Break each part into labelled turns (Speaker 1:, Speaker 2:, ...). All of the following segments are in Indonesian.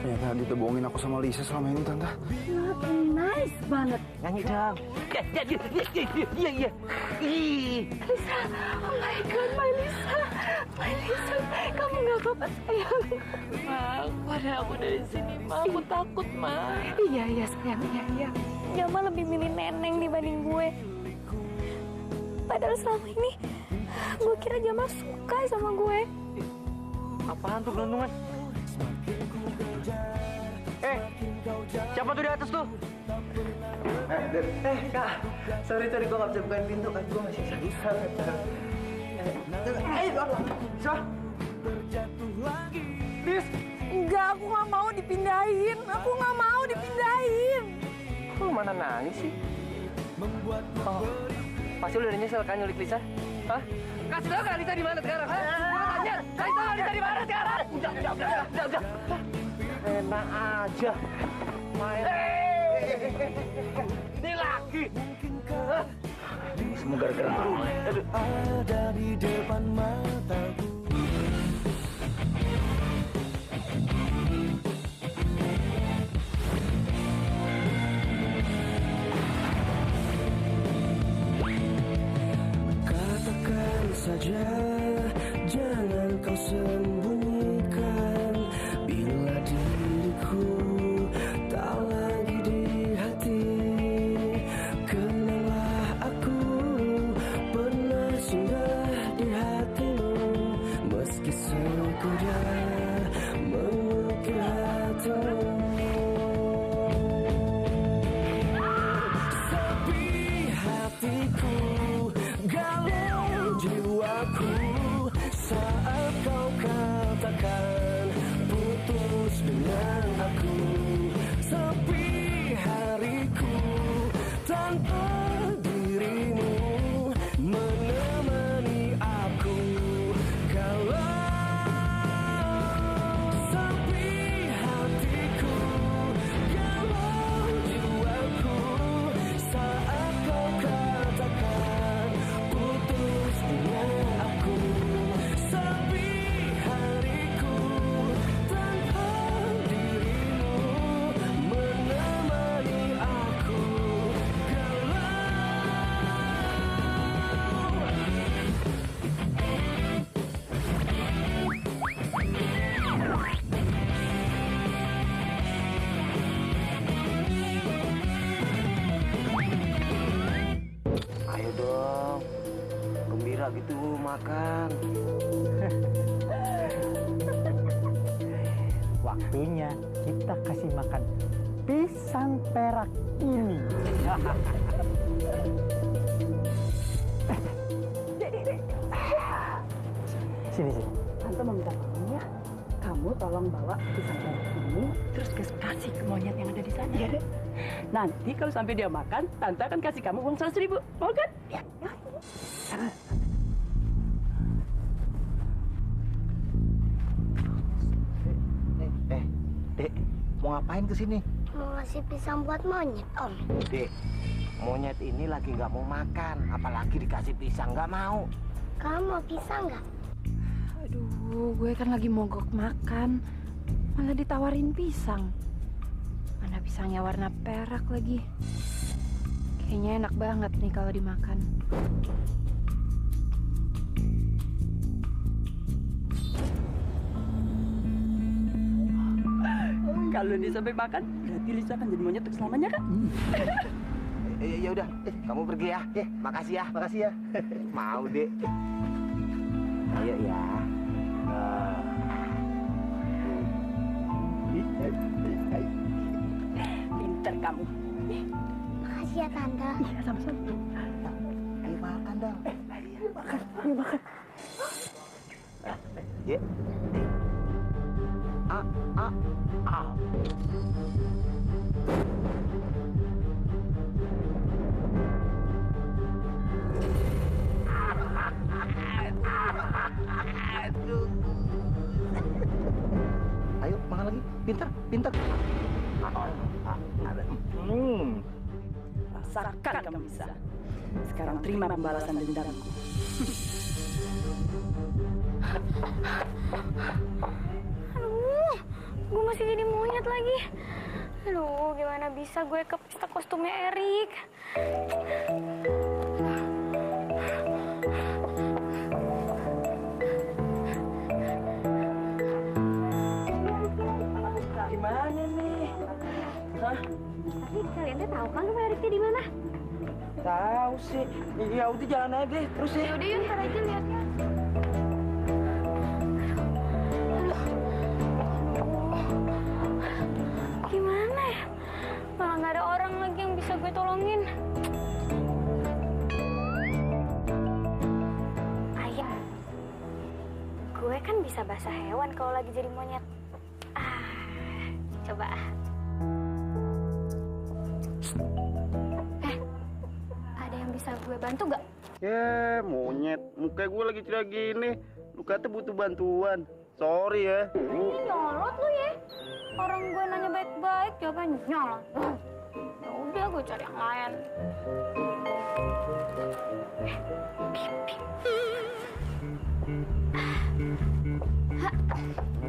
Speaker 1: Ternyata dia bohongin aku sama Lisa selama ini, Tante.
Speaker 2: Nice banget.
Speaker 3: Nyanyi dong. Iya.
Speaker 2: Lisa, oh my God, my Lisa. My Lisa, kamu nggak apa-apa sayang.
Speaker 4: Ma, keluarin aku dari sini, Ma. Aku takut, Ma.
Speaker 2: Iya sayang, iya. Jama lebih milih Neneng dibanding gue. Padahal selama ini gue kira Jama suka sama gue.
Speaker 3: Apaan tuh gelondongan? Siapa tuh di atas tuh?
Speaker 5: Kak, sorry gue gak bisa bukain pintu kan, gue masih sakit.
Speaker 3: Lis!
Speaker 2: Enggak, aku nggak mau dipindahin.
Speaker 3: Lu mana nangis sih? Oh, pasti lu udah nyesel kan nyulik Lisa? Hah? Kasih tau kan Lisa di mana sekarang? Hah? Tanya, kasih tau Lisa di mana sekarang? Udah. Enak aja. Main. Ini lagi. Semua gara-gara lu.
Speaker 5: Ada di depan mataku. Katakan saja, jangan kau sembunyikan. Bila diriku tak lagi di hati, kenanglah aku pernah singgah di hatimu. Meski sekedar mengukir hatimu. Sepi hatiku, galau jiwaku, saat kau katakan putus dengan aku. Sepi hariku tanpa dirimu menemani aku. Kalau sepi hatiku, galau jiwaku, saat kau katakan putus dengan aku. Sepi hariku tanpa dirimu menemani aku.
Speaker 3: Ayo dong. Gembira gitu makan.
Speaker 6: Waktunya kita kasih makan pisang perak ini. Sini.
Speaker 2: Tante mau minta tolong ya. Kamu tolong bawa pisang perak ini, terus kasih ke monyet yang ada di sana. Iya deh. Nanti kalau sampai dia makan, Tante akan kasih kamu uang 100.000. Mau kan? Ya.
Speaker 3: Dek, mau ngapain kesini?
Speaker 7: Mau ngasih pisang buat monyet, Om.
Speaker 3: Dek, monyet ini lagi nggak mau makan, apalagi dikasih pisang nggak mau.
Speaker 7: Kamu mau pisang nggak?
Speaker 4: Aduh, gue kan lagi mogok makan. Malah ditawarin pisang. Mana pisangnya warna perak lagi. Kayaknya enak banget nih kalau dimakan.
Speaker 2: Kalau dia sampai makan, berarti Lisa akan jadi monyet untuk selamanya kan?
Speaker 3: Ya udah, kamu pergi ya. Makasih ya. Mau, Dek. Ayo ya.
Speaker 2: Pinter kamu.
Speaker 7: Makasih ya, Tante.
Speaker 2: Iya, sama-sama.
Speaker 3: Ayo makan dong.
Speaker 2: Ayo makan.
Speaker 3: Ya. Ayo makan lagi, pintar.
Speaker 2: Rasakan kamu bisa. Sekarang terima pembalasan dendamku.
Speaker 8: gue masih jadi monyet lagi. Aduh, gimana bisa gue ke pesta kostumnya Erik?
Speaker 3: Gimana nih? Hah?
Speaker 8: Tapi kalian tuh tahu kan rumah Eriknya di mana?
Speaker 3: Tahu sih. Ya udah jalan aja deh, terus ya.
Speaker 8: Yaudah yuk, ntar aja liatnya. Gimana ya? Malah nggak ada orang lagi yang bisa gue tolongin. Ayah, gue kan bisa basah hewan kalau lagi jadi monyet. Coba. Ada yang bisa gue bantu gak?
Speaker 1: Ya, monyet. Muka gue lagi cerah gini. Lu kata butuh bantuan. Sorry ya.
Speaker 8: Ini nyolot lu ya. Orang gue nanya baik-baik, jawabannya nyolot. Ya udah, gue cari yang lain.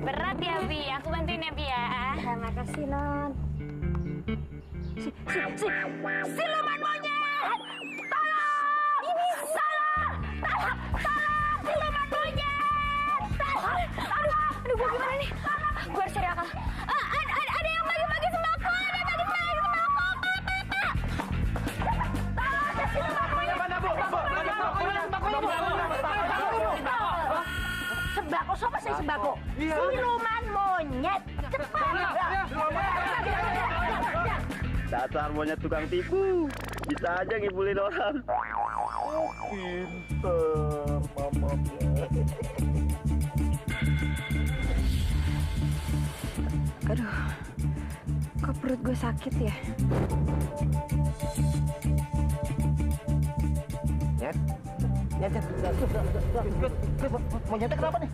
Speaker 8: Berat ya, Bi. Aku bantuin ya, Bi ya. Terima kasih, Non. Siluman monyet! Tolong! Tolong! Siluman monyet! Aduh, gue gimana nih? Gue harus cari akal. Ada yang bagi-bagi sembako! Ada yang bagi-bagi sembako! Tolong, ada siluman monyet!
Speaker 3: Mana, Bu?
Speaker 2: Sembako, siapa sih sembako? Siluman monyet. Cepat.
Speaker 1: Dasar monyet tukang tipu. Bisa aja ngibulin orang. Oh, pinter, mama.
Speaker 4: Aduh, kok perut gue sakit ya?
Speaker 3: Monyetnya kenapa nih?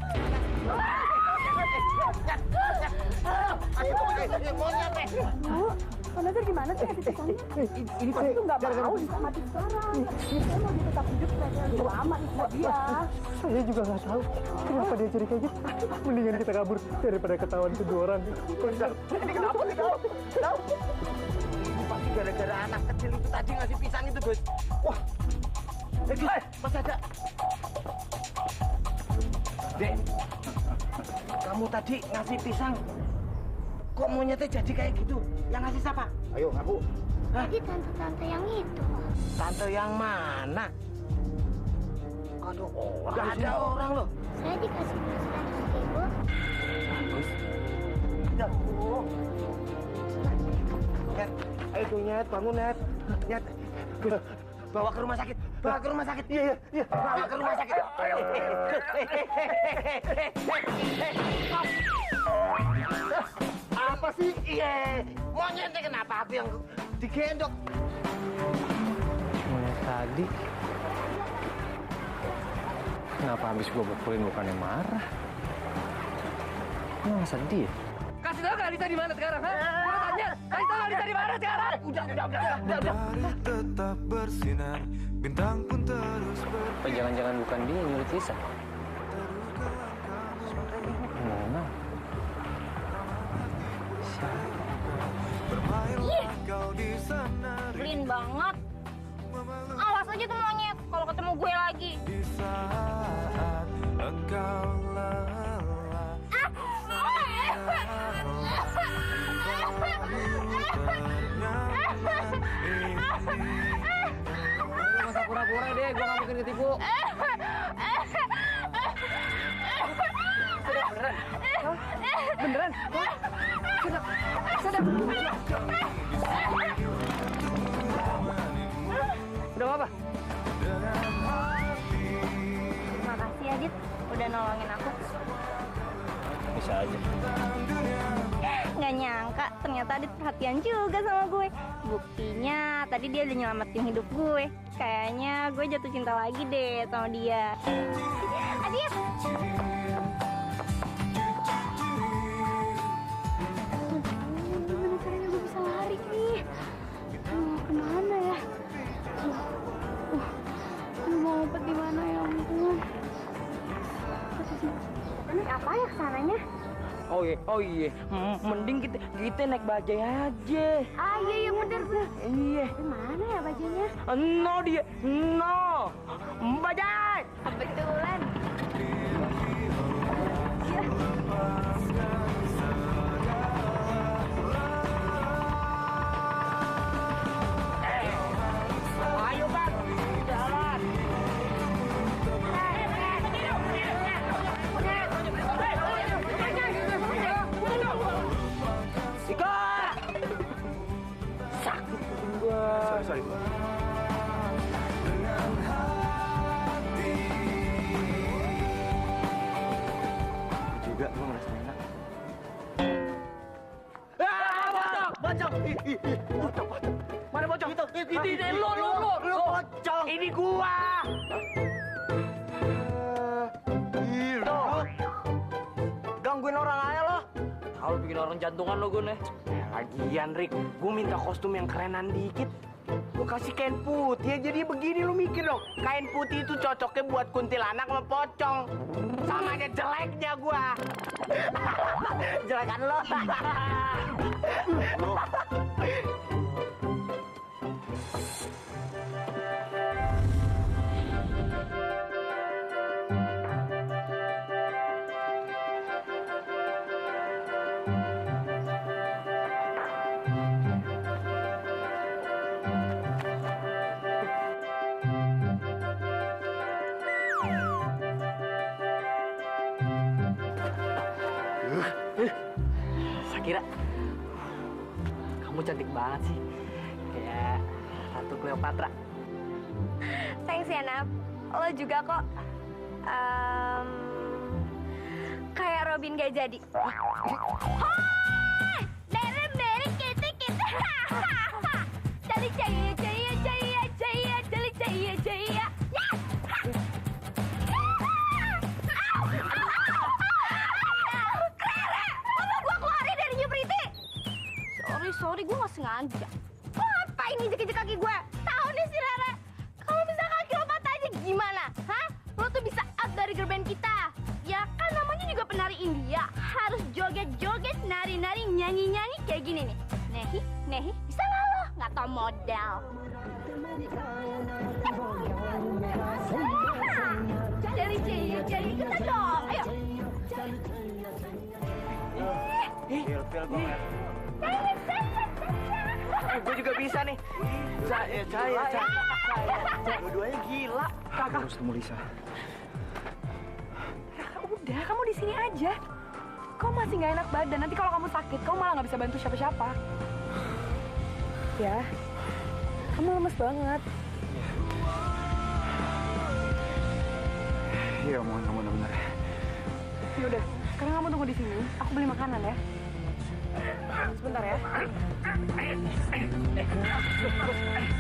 Speaker 2: Pak Nazar gimana sih ngasih pisangnya? Ini tuh nggak mau bisa mati sekarang. Saya mau tetap hidup selamat sama dia.
Speaker 6: Saya juga nggak tahu kenapa dia jadi kayak gitu. Mendingan kita kabur daripada ketahuan kedua orang.
Speaker 3: Ini kenapa sih kau? Ini pasti gara-gara anak kecil itu tadi ngasih pisang itu, Gus. Wah, masih ada. Dek, kamu tadi ngasih pisang. Kok monyetnya jadi kayak gitu? Yang ngasih siapa?
Speaker 1: Ayo, ngaku.
Speaker 7: Jadi tante-tante yang itu.
Speaker 3: Tante yang mana? Aduh, nggak ada orang loh.
Speaker 7: Saya dikasih 100.000.
Speaker 3: Bagus. Ya, Net, ayo tuh Net, bangun Net. Net, bawa ke rumah sakit. Bawa ke rumah sakit. Iya. Bawa ke rumah sakit. Ayo. Apa sih? Iya. Monyetnya kenapa aku yang digendok?
Speaker 9: Monyet tadi. Kenapa habis gue pukulin bukannya marah? Emang sedih ya?
Speaker 3: Kasih tau Alisa di mana sekarang, ha? Gua tanya, kasih tau Alisa di mana sekarang? Udah.
Speaker 10: Tetap bersinar, bintang pun terus
Speaker 9: Apa jangan-jangan bukan dia yang nyulik Lisa? Mana?
Speaker 8: Belin banget. Awas aja tuh monyet kalau ketemu gue lagi.
Speaker 10: di saat engkau lelah.
Speaker 3: Gak usah pura-pura deh, gue gak mungkin ketipu. Beneran? Sadar. Udah apa?
Speaker 8: Makasih Adit udah nolongin aku.
Speaker 9: Bisa aja.
Speaker 8: Nggak nyangka ternyata Adit perhatian juga sama gue. Buktinya tadi dia udah nyelamatin hidup gue. Kayaknya gue jatuh cinta lagi deh sama dia. Adit! Gimana caranya gue bisa lari nih? Kemana ya? Mau ngumpet di mana ya ampun? Ini apa ya kesananya?
Speaker 3: Oh iya. Mending kita naik bajai aja.
Speaker 8: Ah iya bener.
Speaker 3: Iya.
Speaker 8: Mana ya bajanya?
Speaker 3: No dia. No. Bajai.
Speaker 8: Kebetulan.
Speaker 3: Ayo bang, jalan. Ika, sakit gua.
Speaker 1: Sorry.
Speaker 3: Juga gua merasa enak. Bocong. Mana bocong? Ini lo. Bocong. Ini gua. Gangguin orang aja lo. Kalau bikin orang jantungan lo gue nih. Lagian Rick, gue minta kostum yang kerenan dikit. Gue kasih kain putih jadi begini lo mikir dong. Kain putih itu cocoknya buat kuntilanak sama pocong. Sama aja jeleknya gua. Jelekan lo. Sakira, kamu cantik banget sih, kayak Ratu Cleopatra.
Speaker 8: Thanks ya Nap. Lo juga kok. Kayak Robin gak jadi. Dari kita. Jadi jaya. Jadi jaya. Sorry, gue gak sengaja. Lo ngapain injek-injek kaki gue? Tahu nih si Rere, kalau misalnya kaki lo patah aja gimana? Hah? Lo tuh bisa out dari girl band kita. Ya kan namanya juga penari India. Harus joget-joget, nari-nari, nyanyi-nyanyi kayak gini nih. Nehi, bisa nggak lo? Nggak tau modal. Cari, kita dong. Ayo.
Speaker 3: Feel gue. Gue juga bisa nih. Saya. Dua-duanya gila.
Speaker 1: Kakak harus ketemu Lisa.
Speaker 4: Udah, kamu di sini aja. Kau masih nggak enak badan. Nanti kalau kamu sakit, kau malah nggak bisa bantu siapa-siapa. Ya, kamu lemes banget.
Speaker 1: Iya, mohon kamu benar-benar.
Speaker 4: Yaudah, sekarang kamu tunggu di sini. Aku beli makanan ya. Sebentar ya.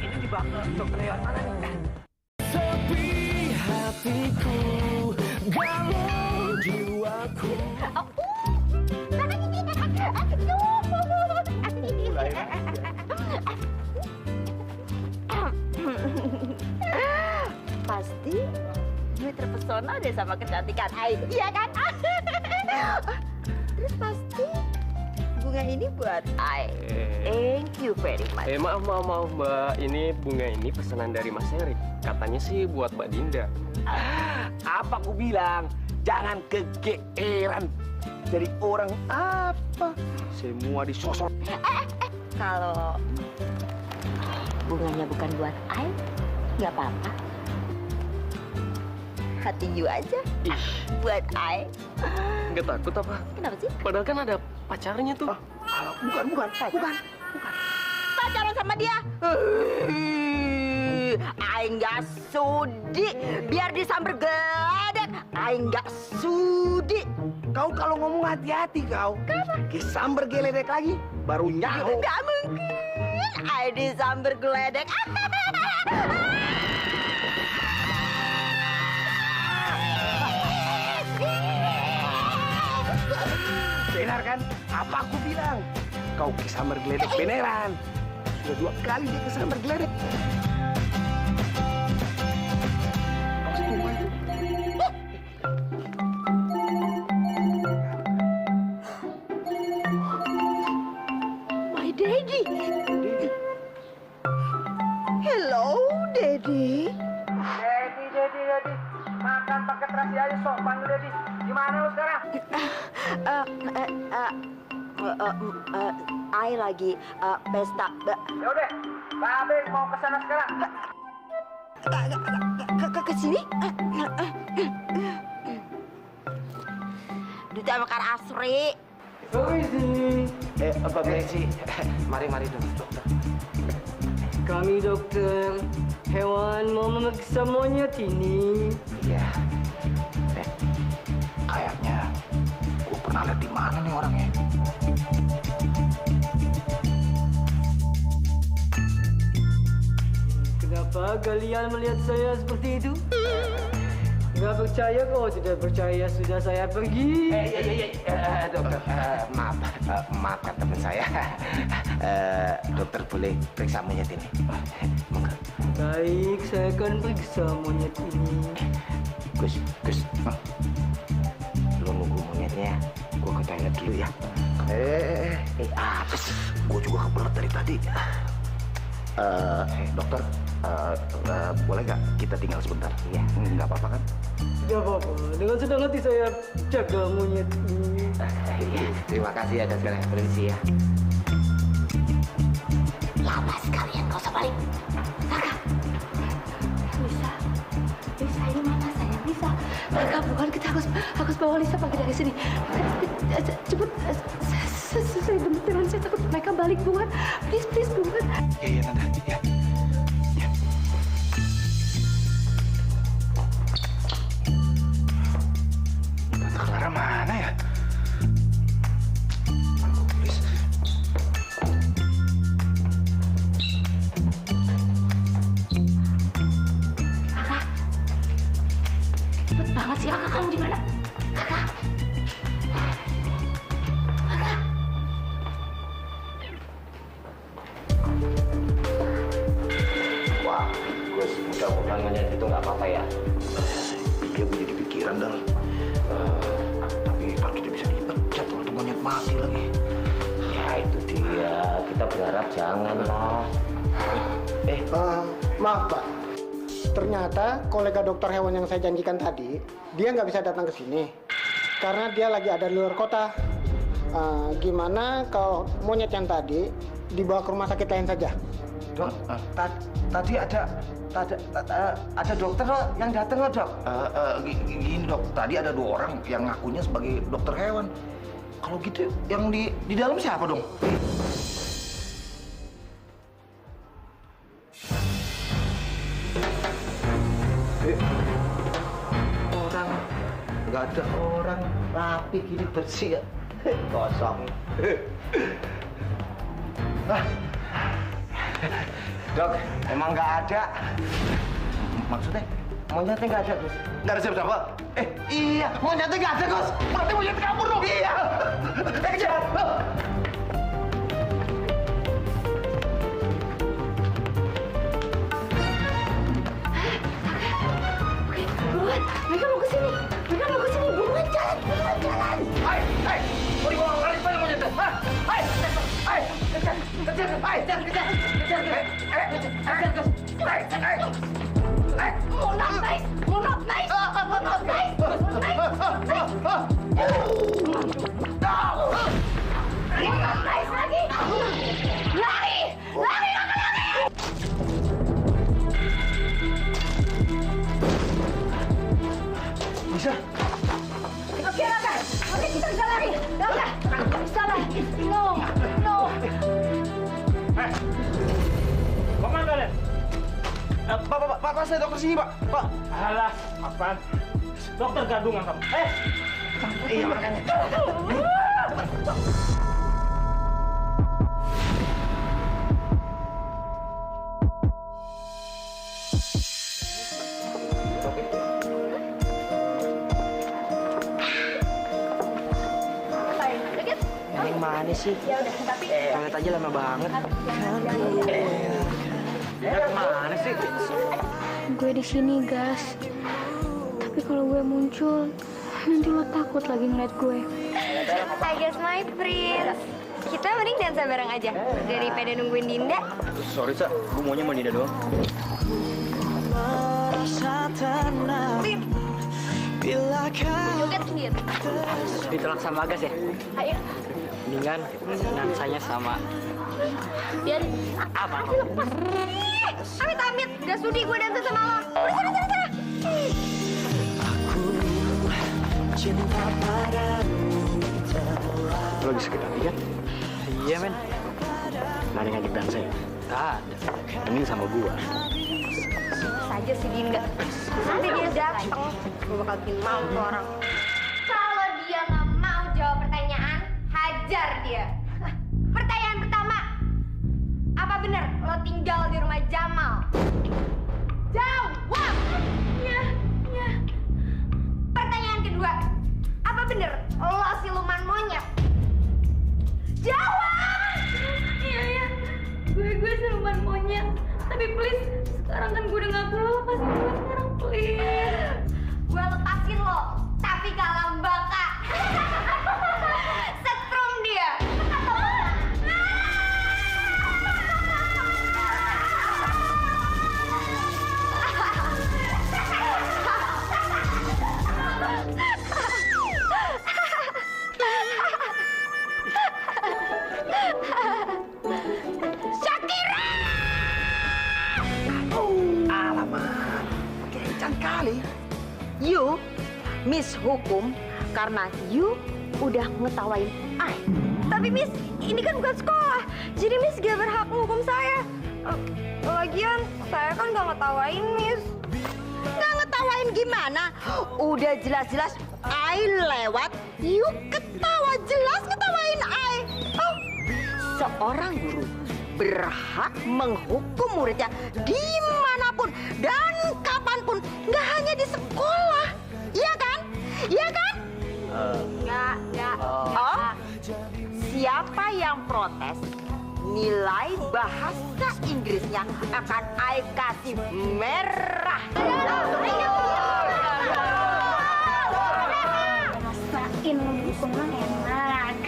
Speaker 3: Ini dibakar untuk lewat mana nih?
Speaker 10: Sepi hatiku, galau jiwaku.
Speaker 8: Pasti gue terpesona deh sama kecantikan Ai, iya kan? Terus pasti bunga ini buat Ai. Thank you very much.
Speaker 9: Maaf Mbak, ini bunga ini pesanan dari Mas Erik. Katanya sih buat Mbak Dinda.
Speaker 3: Apa aku bilang? Jangan kegeeran. Jadi orang apa? Semua disosok.
Speaker 8: Kalau bunganya bukan buat Ai, nggak apa-apa. Hati you aja buat Ai.
Speaker 9: Nggak takut apa?
Speaker 8: Kenapa sih?
Speaker 9: Padahal kan ada pacarnya tuh.
Speaker 3: Bukan.
Speaker 8: Pacaran sama dia? Ai nggak sudi. Biar disamber geledek. Ai nggak sudi.
Speaker 3: Kau kalau ngomong hati-hati kau.
Speaker 8: Kenapa?
Speaker 3: Disamber geledek lagi, baru nyaho.
Speaker 8: Nggak mungkin. Ai disamber geledek.
Speaker 3: Benar kan? Apa aku bilang? Kau kesambar geledek beneran. Sudah 2 kali dia kesambar geledek.
Speaker 2: I lagi pesta.
Speaker 3: Ya udah, Babe mau ke sana sekarang.
Speaker 2: Ke sini? Duta makan Asri.
Speaker 3: Apa Messi? Mari dong, dokter. Kami dokter hewan mau memeriksa monyet ini. Iya.
Speaker 11: Kayaknya gue pernah lihat di mana nih orangnya.
Speaker 3: Kenapa kalian melihat saya seperti itu? Nggak percaya kok, tidak percaya sudah saya pergi.
Speaker 11: Dokter, maafkan teman saya. Dokter boleh periksa monyet ini?
Speaker 3: Baik, saya akan periksa monyet ini.
Speaker 11: Gus, lo nunggu monyetnya. Gue ke toilet dulu ya. Apa sih? Gue juga kebelet dari tadi. Dokter, boleh nggak kita tinggal sebentar? Iya, nggak apa-apa kan?
Speaker 3: Tidak apa-apa, dengan senang hati saya jaga monyet ini.
Speaker 11: Terima kasih atas segala permisi ya.
Speaker 2: Lama sekalian kau usah balik. Raka. Lisa ini mana sayang? Lisa. Raka, bukan, kita harus bawa Lisa pergi dari sini. Cepet. Saya beneran, saya takut mereka balik, bukan? Please, bukan.
Speaker 11: Iya, Tante. Ya. Tante Clara mana ya? Please.
Speaker 2: Raka. Cepet banget sih, Raka, kamu di mana? Raka.
Speaker 11: Wah, Gus, mudah-mudahan monyet itu nggak apa-apa ya. Iya, gue jadi pikiran dan tapi ntar kita bisa dipecat kalau tuh monyet mati lagi. Ya itu dia, kita berharap jangan lah.
Speaker 6: Maaf Pak, ternyata kolega dokter hewan yang saya janjikan tadi, dia nggak bisa datang ke sini karena dia lagi ada di luar kota. Gimana kalau monyet yang tadi dibawa ke rumah sakit lain saja?
Speaker 11: Dok, tadi ada dokter yang datang loh, Dok. Gini, Dok, tadi ada 2 orang yang ngakunya sebagai dokter hewan. Kalau gitu yang di dalam siapa dong? Orang, nggak ada orang, rapi gini, bersih ya. Kosong. Dok, emang nggak ada. Maksudnya monyetnya nggak ada, Gus? Nggak ada siapa-siapa? Iya, monyetnya nggak ada, Gus. Berarti monyet kabur dong. Iya. Kejar.
Speaker 2: Buruan, mereka mau ke sini. Buruan jalan.
Speaker 11: Hai, mau dibawa lari mana monyetnya? Hai, kejar.
Speaker 2: Monot naik. Lagi. Lari.
Speaker 11: Bisa?
Speaker 2: Oke, Raka. Oke, kita bisa lari. Raka, bisa lah. No.
Speaker 12: Kemana kalian?
Speaker 11: Pak, saya dokter sini, Pak.
Speaker 12: Alah, apaan? Dokter gadungan kamu.
Speaker 11: Iya, makanya.
Speaker 3: Yang mana sih?
Speaker 2: Ya udah, tapi
Speaker 3: Toilet aja lama banget. Kemana sih?
Speaker 4: Gue di sini, Gas. Tapi kalau gue muncul, nanti lo takut lagi ngeliat gue.
Speaker 8: I guess my prince. Kita mending dansa bareng aja daripada nungguin Dinda.
Speaker 9: Sorry, Sa. Gue maunya sama Dinda doang.
Speaker 8: Joget sendiri.
Speaker 3: Ditolak sama Gas ya?
Speaker 8: Ayo.
Speaker 3: Mendingan dansanya sama.
Speaker 8: Biar
Speaker 3: Apa?
Speaker 8: Amit-amit, gak sudi gue dansa sama lo. Udah sana.
Speaker 10: Cinta padamu.
Speaker 11: Lo lagi sakit hati kan?
Speaker 3: Iya, men.
Speaker 11: Mana yang ngajak dansa ya?
Speaker 3: Ada.
Speaker 11: Mending sama gua.
Speaker 8: Saja sih Dinda. Nanti dia datang, gue bakal bikin mau tuh orang. Kalau dia nggak mau jawab pertanyaan, hajar dia. Pertanyaan pertama, apa bener lo tinggal di rumah Jamal? Jawab. Ya. Pertanyaan kedua, apa bener lo siluman monyet? Jawab. Iya. Gue siluman monyet. Tapi please, sekarang kan gue udah gak perlu lepasin gue sekarang, please. Gue lepasin lo, tapi kalah baka. Setrum dia.
Speaker 13: Kali you miss hukum karena you udah ngetawain I.
Speaker 8: Tapi Miss, ini kan bukan sekolah, jadi Miss gak berhak menghukum saya. Lagian saya kan gak ngetawain Miss.
Speaker 13: Nggak ngetawain gimana? Udah jelas-jelas I lewat, you ketawa, jelas ngetawain I. Oh, seorang guru berhak menghukum muridnya dimanapun dan kapanpun, nggak hanya di sekolah, iya kan? Iya kan?
Speaker 8: Nggak.
Speaker 13: Oh, siapa yang protes? Nilai bahasa Inggrisnya akan I kasih merah.
Speaker 8: Rasain hukuman enak.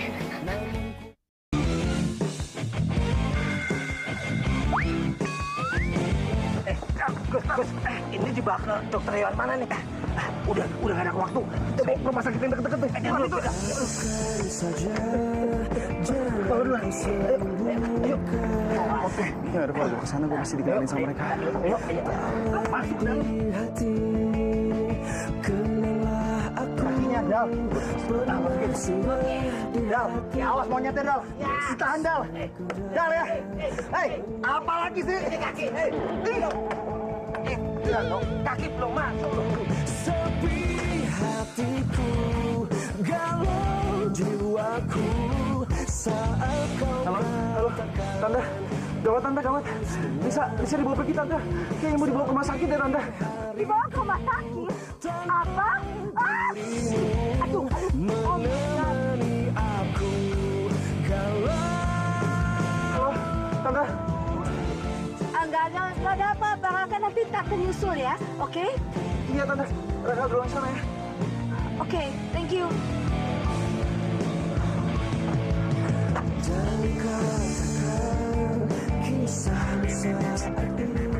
Speaker 11: Gus, ini dibawa ke dokter hewan mana nih? Udah gak ada waktu. Kita bawa ke rumah sakit yang deket-deket nih. Jangan itu. Bawa dulu. Ayo. Oke. Ya udah, kalau gue kesana gue masih dikenalin sama mereka. Ayo. Masuk dalam. Kakinya, Dal. Nah, masukin. Dal, awas monyetnya, Dal. Ditahan, Dal. Dal ya. Hei, apa lagi sih? Kaki. Hei. Kaki belum masuk.
Speaker 10: Sepi hatiku, galau jiwaku saat kau.
Speaker 11: Halo, Tante. Gawat, Tante, gawat. Bisa dibawa pergi, Tante. Kayaknya mau dibawa ke rumah sakit ya, Tante.
Speaker 13: Dibawa ke rumah sakit? Apa? Aduh.
Speaker 10: Menemani aku galau.
Speaker 11: Halo, Tante.
Speaker 13: Enggak ada apa-apa, kan nanti tak menyusul ya, oke?
Speaker 11: Iya, Tante. Raka duluan sana ya.
Speaker 13: Oke, thank you.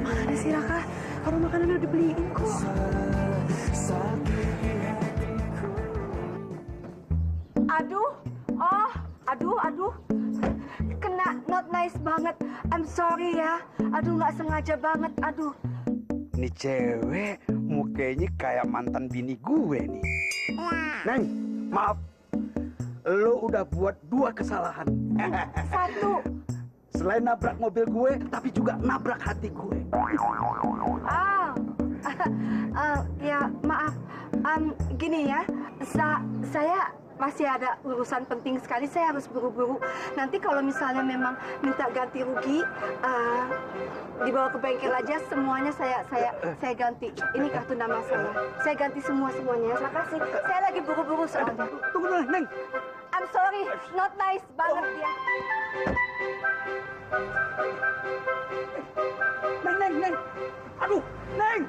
Speaker 2: Mana sih Raka? Kalau makanan udah dibeliin kok.
Speaker 13: Aduh. Kena not nice banget. I'm sorry ya. Aduh, nggak sengaja banget. Aduh.
Speaker 14: Ini cewek mukanya kayak mantan bini gue nih. Neng, maaf. Lo udah buat 2 kesalahan.
Speaker 13: 1.
Speaker 14: Selain nabrak mobil gue, tapi juga nabrak hati gue.
Speaker 13: Ya maaf. Gini ya, saya masih ada urusan penting sekali. Saya harus buru-buru. Nanti kalau misalnya memang minta ganti rugi, dibawa ke bengkel aja. Semuanya saya ganti. Ini kartu nama saya. Saya ganti semuanya. Terima kasih. Saya lagi buru-buru soalnya.
Speaker 14: Tunggu dulu, Neng.
Speaker 13: I'm sorry, not nice banget dia.
Speaker 14: Neng. Aduh, Neng.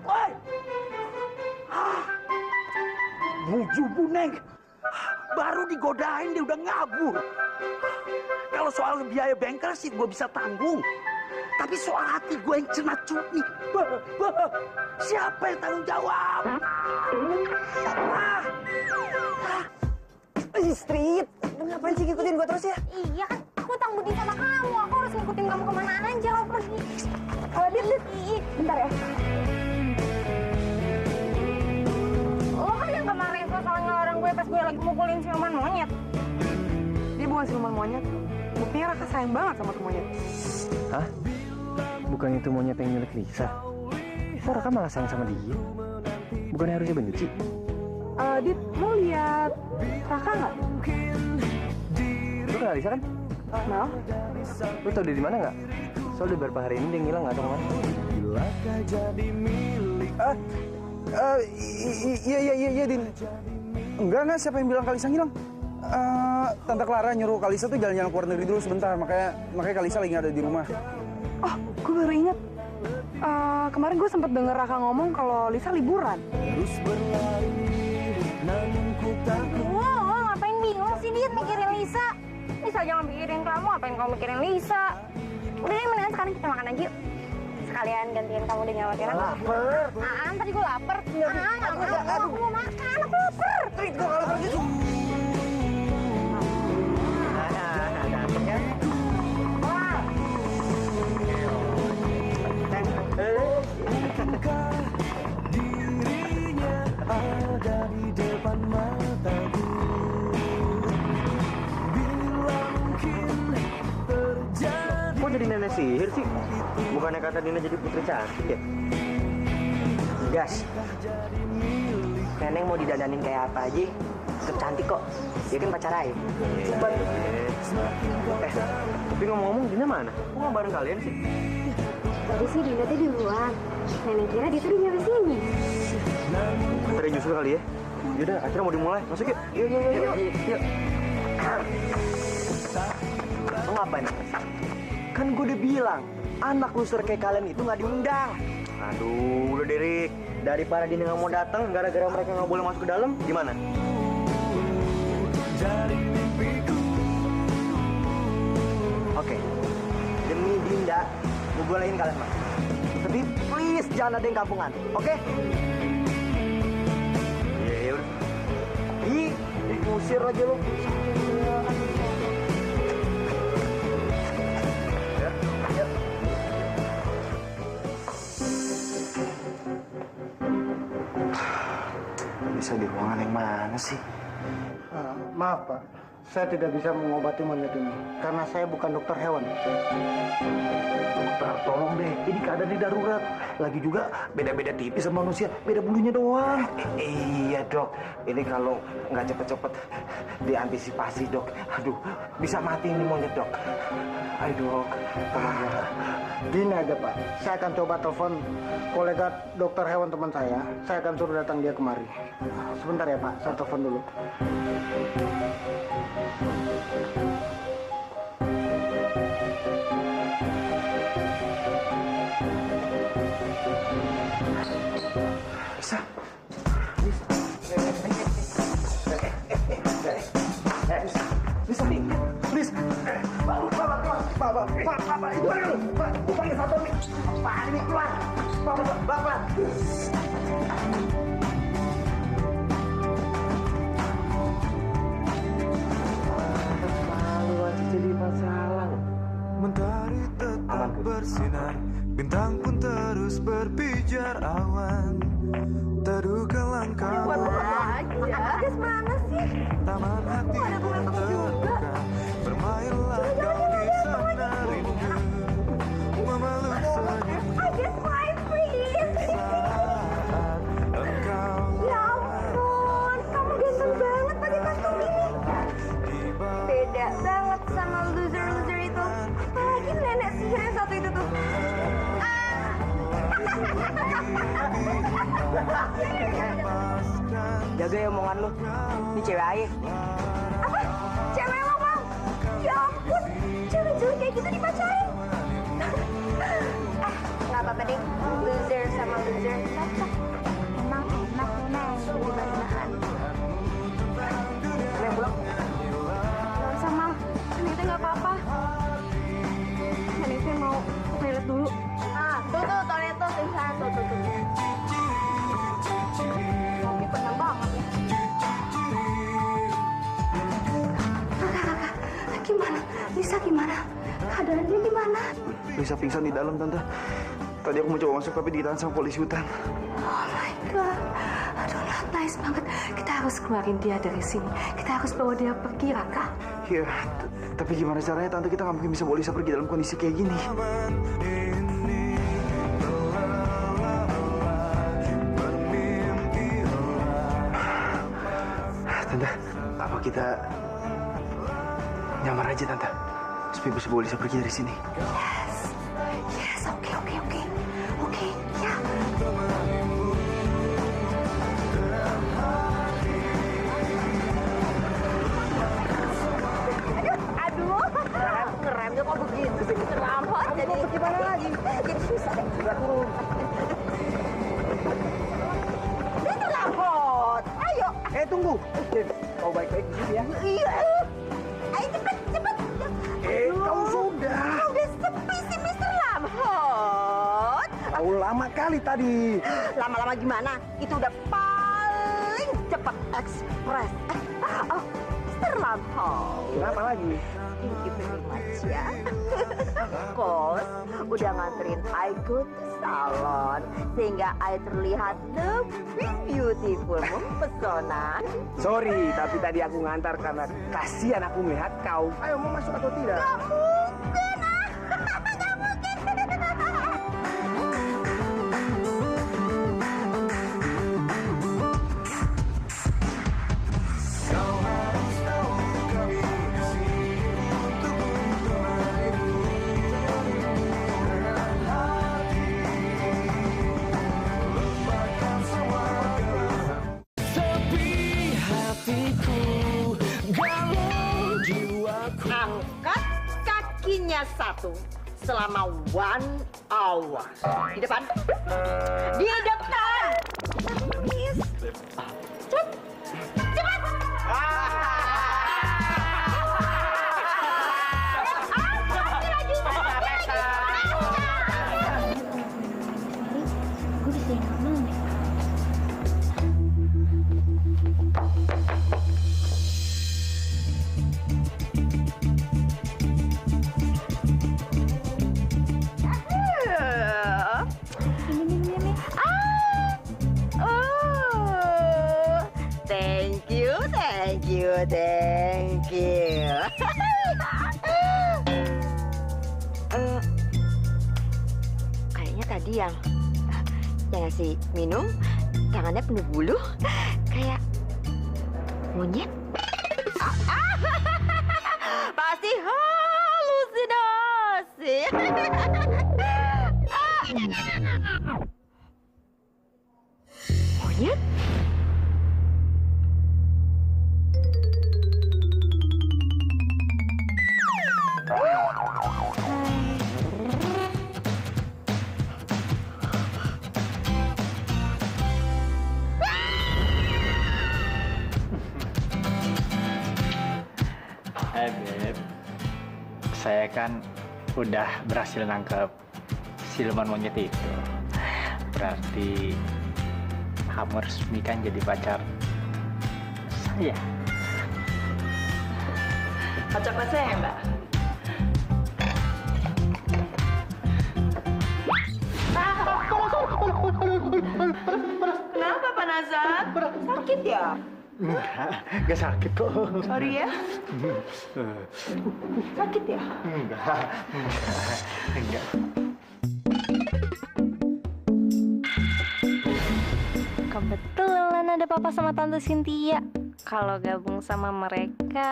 Speaker 14: Woi. Bujubu, Neng. Baru digodain dia udah ngabur. Kalau soal biaya bengkel sih gue bisa tanggung. Tapi soal hati gue yang cenat-cut nih. Siapa yang tanggung jawab?
Speaker 13: Street,
Speaker 5: Ngapain sih ngikutin gue terus ya?
Speaker 8: Iya kan, aku utang budi sama kamu. Aku harus ngikutin kamu kemana aja lo pergi. Dit, bentar ya. Lo kan yang kemarin soal ngelarang gue pas gue lagi mukulin siluman monyet.
Speaker 5: Dia bukan siluman monyet. Buktinya Raka sayang banget sama tuh monyet.
Speaker 3: Hah? Bukan itu monyet yang milik Lisa? Kok Raka malah sayang sama dia? Bukannya harusnya benci?
Speaker 5: Dit, lo lihat Raka nggak?
Speaker 3: Lu kenal Lisa kan?
Speaker 5: Kenal.
Speaker 3: Lu tau dia di mana nggak? Soalnya beberapa hari ini dia ngilang nggak tahu kemana.
Speaker 15: Iya, Din. Enggak, siapa yang bilang Kalisa ngilang? Tante Clara nyuruh Kalisa tuh jalan-jalan ke luar negeri dulu sebentar, makanya Kalisa lagi nggak ada di rumah.
Speaker 5: Oh, gue baru ingat. Kemarin gue sempat denger Raka ngomong kalau Lisa liburan.
Speaker 8: Wow, ngapain bingung sih Dit mikirin Lisa? Lisa jangan mikirin kamu, ngapain kamu mikirin Lisa? Udah deh, mendingan sekarang kita makan aja yuk. Sekalian gantiin kamu udah nyelamatin aku.
Speaker 5: Laper.
Speaker 8: Tadi gue lapar. Aku mau makan, aku lapar.
Speaker 5: Gue kalau pergi.
Speaker 10: Dirinya ada di depan mataku. Bila mungkin terjadi.
Speaker 3: Kok jadi nenek sihir sih? Bukannya kata Dina jadi putri cantik ya? Gas. Neneng mau didandanin kayak apa aja, tetap cantik kok. Dia kan pacar Ayu. Tapi ngomong-ngomong Dina mana? Kok nggak bareng kalian sih?
Speaker 7: Tadi sih Dinda tuh di luar. Nenek kira dia tuh udah nyampe sini.
Speaker 3: Ada nyusul kali ya? Yaudah, akhirnya mau dimulai. Masuk yuk. Yuk. Lo ngapain? Kan gue udah bilang, anak loser kayak kalian itu nggak diundang. Aduh, udah Derek. Daripada Dina nggak mau datang, gara-gara mereka nggak boleh masuk ke dalam, gimana? Oke, demi Dinda, gue bolehin kalian mas. Tapi please jangan ada yang kampungan, oke? Iya udah. Diusir aja lo.
Speaker 11: Bisa di ruangan yang mana sih?
Speaker 6: Maaf Pak, saya tidak bisa mengobati monyet ini karena saya bukan dokter hewan.
Speaker 11: Dokter, tolong deh, ini keadaan darurat. Lagi juga beda-beda tipis sama manusia, beda bulunya doang. Iya dok, ini kalau nggak cepet-cepet diantisipasi dok. Aduh, bisa mati ini monyet dok. Ayo dok, tolong ya.
Speaker 6: Gini aja Pak, saya akan coba telepon kolega dokter hewan teman saya. Saya akan suruh datang dia kemari. Sebentar ya Pak, saya telepon dulu.
Speaker 11: Bisa. Bisa nih, please. Pak, itu mana lu? Pak, panggil satu nih. Pak, ini keluar. Pak.
Speaker 3: Malu aja jadi masalah.
Speaker 10: Mentari tetap bersinar, bintang pun terus berpijar awan. Terduga langkah
Speaker 8: Bagas mana sih?
Speaker 10: taman hati pun terbuka. Bermainlah kau di sana rindu, memeluk senyummu
Speaker 8: Bagas, main please.
Speaker 10: saat engkau
Speaker 8: Ya ampun, kamu ganteng banget pakai kostum ini. Beda banget sama loser-loser itu. Apalagi nenek sihir yang satu itu tuh.
Speaker 3: Jaga ya omongan lu. Ini cewek Aye.
Speaker 8: Apa? Cewek lo bang? Ya ampun, cewek jelek kayak gitu dipacarin. Nggak apa-apa deh, loser sama loser cocok. Emang enak neng, gimana-gimana.
Speaker 3: Neng pulang.
Speaker 8: Gak usah mal, Neneknya nggak apa-apa. Neneknya mau ke toilet dulu. Tuh toilet tuh, tuh. Kopi penyang banget ya.
Speaker 13: Gimana? Keadaan dia gimana?
Speaker 15: Lisa pingsan di dalam, Tante. Tadi aku mau coba masuk tapi ditahan sama polisi hutan.
Speaker 13: Oh my God. Aduh, nice banget. Kita harus keluarin dia dari sini. Kita harus bawa dia pergi, Raka.
Speaker 15: Iya, tapi gimana caranya, Tante? Kita nggak mungkin bisa bawa Lisa pergi dalam kondisi kayak gini. Tante, apa kita nyamar aja, Tante? Supaya bisa bawa Lisa pergi dari sini.
Speaker 13: Yes, oke, ya. Aduh, ngeremnya kok begitu sih? Terlambat jadi gimana lagi? Jadi susah deh. Sudah turun. Ini terlambat. Ayo.
Speaker 15: Tunggu. Kau baik-baik di sini ya.
Speaker 13: Iya. Ayo cepet.
Speaker 15: Kau sudah.
Speaker 13: Udah sepi sih, Mr. Lamhot.
Speaker 15: Kau lama kali tadi.
Speaker 13: Lama-lama gimana? Itu udah paling cepat ekspres. Oh, Mr. Lamhot.
Speaker 15: Lama lagi.
Speaker 13: Thank you very much ya. Kos udah nganterin aku ke salon sehingga I terlihat lebih beautiful, mempesona.
Speaker 15: Sorry, tapi tadi aku ngantar karena kasihan aku melihat kau. Ayo, mau masuk atau tidak?
Speaker 13: Gak mungkin, gak mungkin. Angkat kakinya satu selama 1 hour. Di depan. Di depan. Please. Cepat. Cepat.
Speaker 8: Gue bisa yang normal nih.
Speaker 13: Thank you. Kayaknya tadi yang ngasih minum tangannya penuh bulu, kayak monyet. Pasti halusinasi. Monyet?
Speaker 16: Beb, saya kan udah berhasil nangkep siluman monyet itu. Berarti kamu resmikan jadi pacar saya.
Speaker 2: Pacar saya, Mbak. Kenapa, Pak Nazar? Sakit ya?
Speaker 15: Enggak sakit kok.
Speaker 2: Sorry ya. Sakit ya?
Speaker 16: Enggak.
Speaker 8: Kebetulan ada papa sama tante Cynthia. Kalau gabung sama mereka,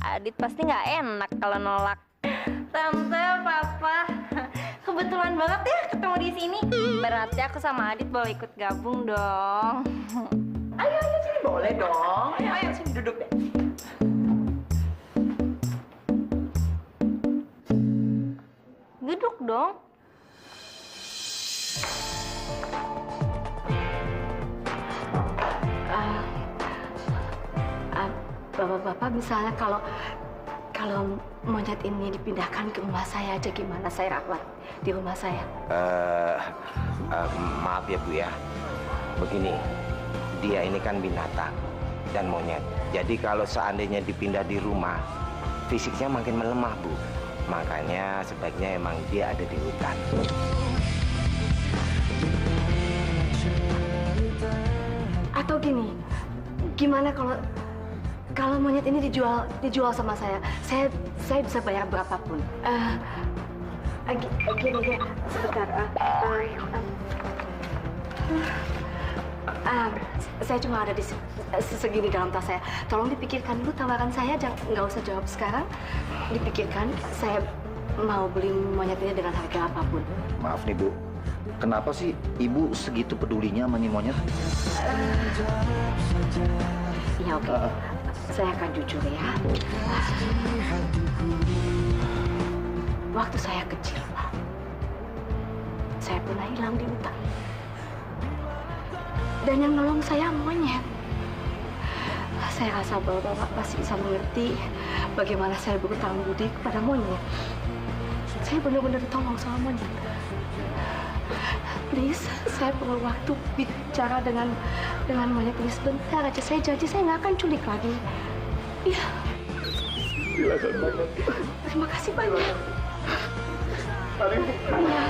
Speaker 8: Adit pasti nggak enak kalau nolak. Tante, papa, kebetulan banget ya ketemu di sini. Berarti aku sama Adit boleh ikut gabung dong.
Speaker 2: Ayo, sini boleh dong. Ayo, sini duduk deh.
Speaker 8: Duduk dong.
Speaker 13: Bapak-bapak misalnya kalau monyet ini dipindahkan ke rumah saya aja gimana saya rawat di rumah saya?
Speaker 11: Maaf ya Bu ya. Begini, dia ini kan binatang dan monyet. Jadi kalau seandainya dipindah di rumah, fisiknya makin melemah, Bu. Makanya sebaiknya emang dia ada di hutan.
Speaker 13: Atau gini, gimana kalau monyet ini dijual sama saya? Saya bisa bayar berapapun. Gini, sebentar. Saya cuma ada di segini dalam tas saya. Tolong dipikirkan dulu tawaran saya, nggak usah jawab sekarang. Dipikirkan, saya mau beli monyet ini dengan harga apapun.
Speaker 11: Maaf nih, Bu. Kenapa sih Ibu segitu pedulinya sama nih monyet?
Speaker 13: Ya oke. Saya akan jujur ya. Waktu saya kecil, Pak, saya pernah hilang di hutan. Dan yang nolong saya monyet. Saya rasa bahwa Bapak pasti bisa mengerti bagaimana saya berhutang budi kepada monyet. Saya benar-benar ditolong sama monyet. Please, saya perlu waktu bicara dengan monyet ini sebentar aja. Saya janji saya nggak akan culik lagi. Iya.
Speaker 1: Silakan banget.
Speaker 13: Terima kasih banyak.
Speaker 1: Mari.
Speaker 13: Iya.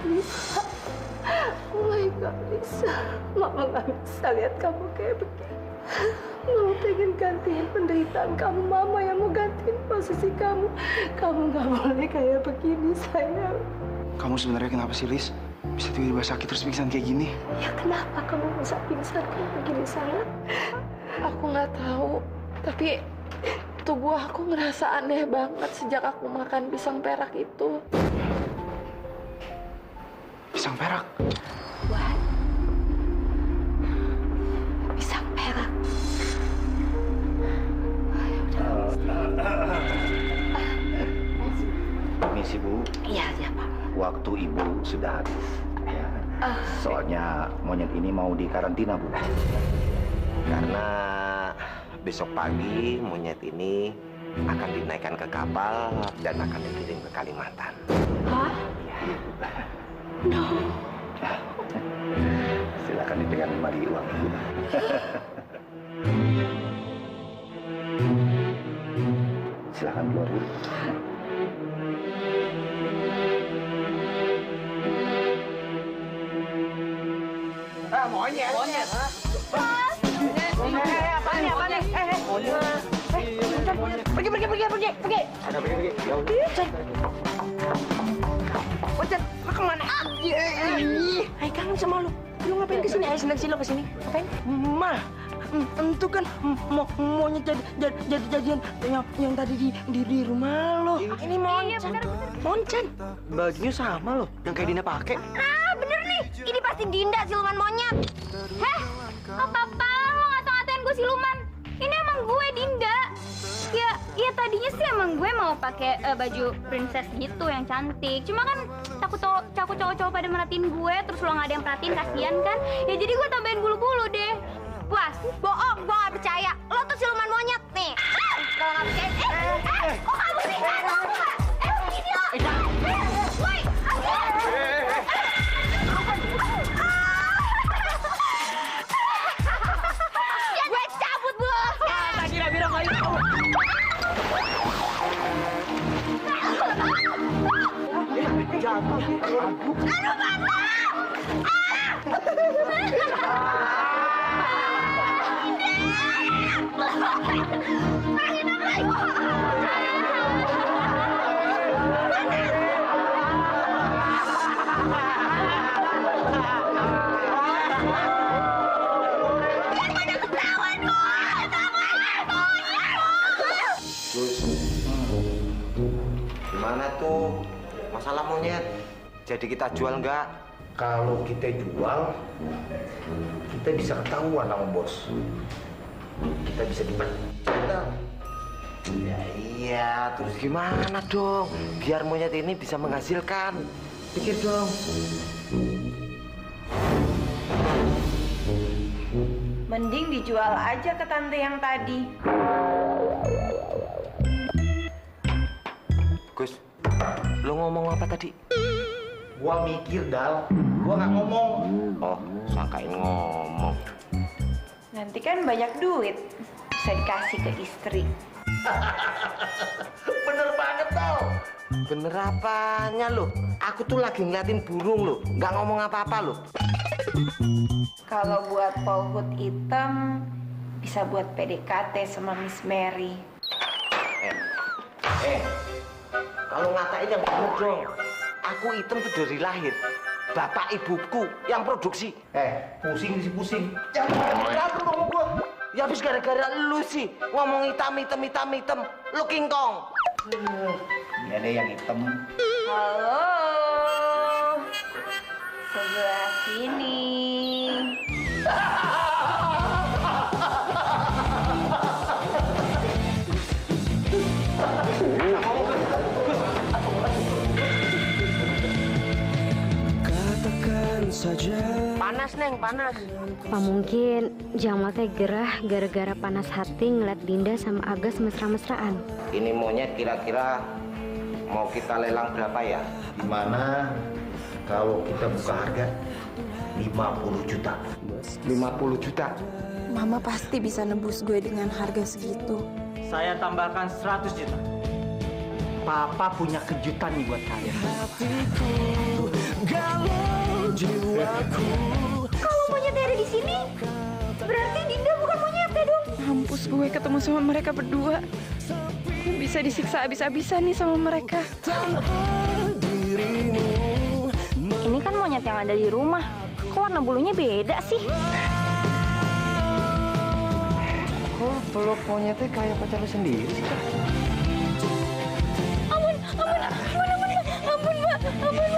Speaker 13: Lisa. Oh my God, Lisa. Mama nggak bisa lihat kamu kayak begini. Mama pengen gantiin penderitaan kamu. Mama yang mau gantiin posisi kamu. Kamu nggak boleh kayak begini, sayang.
Speaker 15: Kamu sebenarnya kenapa sih, Lis? Bisa tiba-tiba sakit terus pingsan kayak gini?
Speaker 13: Ya kenapa kamu bisa pingsan kayak begini, sayang?
Speaker 5: Aku nggak tahu, tapi tubuh aku ngerasa aneh banget sejak aku makan pisang perak itu.
Speaker 15: Pisang perak?
Speaker 13: What? Pisang perak?
Speaker 11: Permisi, Bu.
Speaker 13: Iya, Pak.
Speaker 11: Waktu Ibu sudah habis. Ya. Soalnya monyet ini mau dikarantina, Bu. Karena besok pagi monyet ini akan dinaikkan ke kapal dan akan dikirim ke Kalimantan.
Speaker 13: Hah?
Speaker 11: Ya.
Speaker 13: No.
Speaker 11: Silakan dipegang mari uang Ibu. Silakan keluar, Bu.
Speaker 14: Monyet.
Speaker 11: Monyet.
Speaker 14: Apaan nih? Pergi.
Speaker 11: Ada pergi. Ya udah.
Speaker 14: Monyet, lu kemana? Hai, kangen sama lu. Lu ngapain kesini? Ayo senang sih lo kesini. Ngapain? Ma, itu kan monyet jadian yang tadi di rumah lo. Ini Moncan. Moncan. Bajunya sama lo, yang kayak Dina pakai.
Speaker 8: Bener nih, ini pasti Dinda siluman monyet. Heh, apa-apa lo ngata-ngatain gue siluman. Ini emang gue Dinda. Ya tadinya sih emang gue mau pakai baju princess gitu yang cantik. Cuma kan takut cowok-cowok pada merhatiin gue, terus lo nggak ada yang perhatiin, kasihan kan? Ya jadi gue tambahin bulu-bulu deh. Puas, bohong, gue nggak percaya. Lo tuh siluman monyet nih. Kalau nggak percaya, kok kamu sih nggak tahu nggak? Begini lo. Woi, gue cabut bos.
Speaker 14: Tadi lah bilang ayo.
Speaker 8: Aduh,
Speaker 11: Gimana tuh masalah monyet? Jadi kita jual nggak? Kalau kita jual, kita bisa ketahuan sama bos. Kita bisa dipecat. Ya iya, terus gimana dong? Biar monyet ini bisa menghasilkan. Pikir dong.
Speaker 17: Mending dijual aja ke tante yang tadi.
Speaker 11: Gus, lo ngomong apa tadi? Gua mikir, Dal. Gua nggak ngomong. Oh, sangkain ngomong.
Speaker 17: Nanti kan banyak duit, bisa dikasih ke istri.
Speaker 3: Bener banget tau. Bener apanya lo? Aku tuh lagi ngeliatin burung lo, nggak ngomong apa-apa lo.
Speaker 17: Kalau buat Polwood hitam, bisa buat PDKT sama Miss Mary.
Speaker 3: Kalau ngatain yang bener dong. Aku hitam tuh dari lahir. Bapak ibuku yang produksi.
Speaker 11: Pusing sih pusing.
Speaker 3: Jangan ngomong gua. Ya habis gara-gara lu sih ngomong hitam. Lu King Kong.
Speaker 11: Ini ada yang hitam.
Speaker 17: Halo, sebelah sini.
Speaker 3: Panas, Neng, panas.
Speaker 7: Apa mungkin Jamal teh gerah gara-gara panas hati ngeliat Dinda sama Agas mesra-mesraan?
Speaker 3: Ini monyet kira-kira mau kita lelang berapa ya?
Speaker 11: Gimana kalau kita buka harga 50 juta?
Speaker 3: 50 juta?
Speaker 5: Mama pasti bisa nebus gue dengan harga segitu.
Speaker 16: Saya tambahkan 100 juta. Papa punya kejutan nih buat kalian.
Speaker 8: Kalau monyetnya ada di sini, berarti Dinda bukan monyetnya dong.
Speaker 5: Mampus gue ketemu sama mereka berdua. Gue bisa disiksa abis-abisan nih sama mereka.
Speaker 8: Ini kan monyet yang ada di rumah. Kok warna bulunya beda sih?
Speaker 3: Kok peluk monyetnya kayak pacar lu sendiri sih, Kak?
Speaker 8: Ampun, Mbak. Ampun.